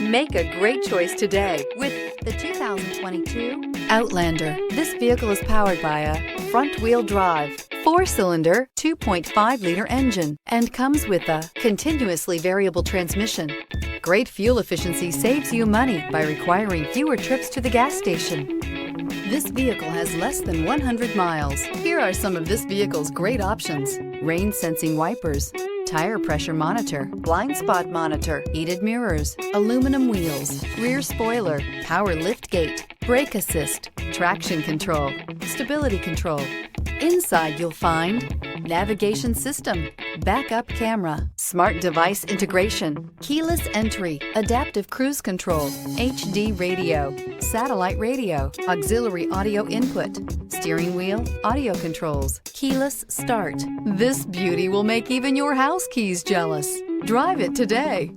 Make a great choice today with the 2022 Outlander. This vehicle is powered by a front-wheel drive, 4-cylinder, 2.5-liter engine, and comes with a continuously variable transmission. Great fuel efficiency saves you money by requiring fewer trips to the gas station. This vehicle has less than 100 miles. Here are some of this vehicle's great options: rain-sensing wipers, tire pressure monitor, blind spot monitor, heated mirrors, aluminum wheels, rear spoiler, power liftgate, brake assist, traction control, stability control. Inside you'll find navigation system, backup camera, smart device integration, keyless entry, adaptive cruise control, HD radio, satellite radio, auxiliary audio input, steering wheel audio controls, keyless start. This beauty will make even your house keys jealous. Drive it today.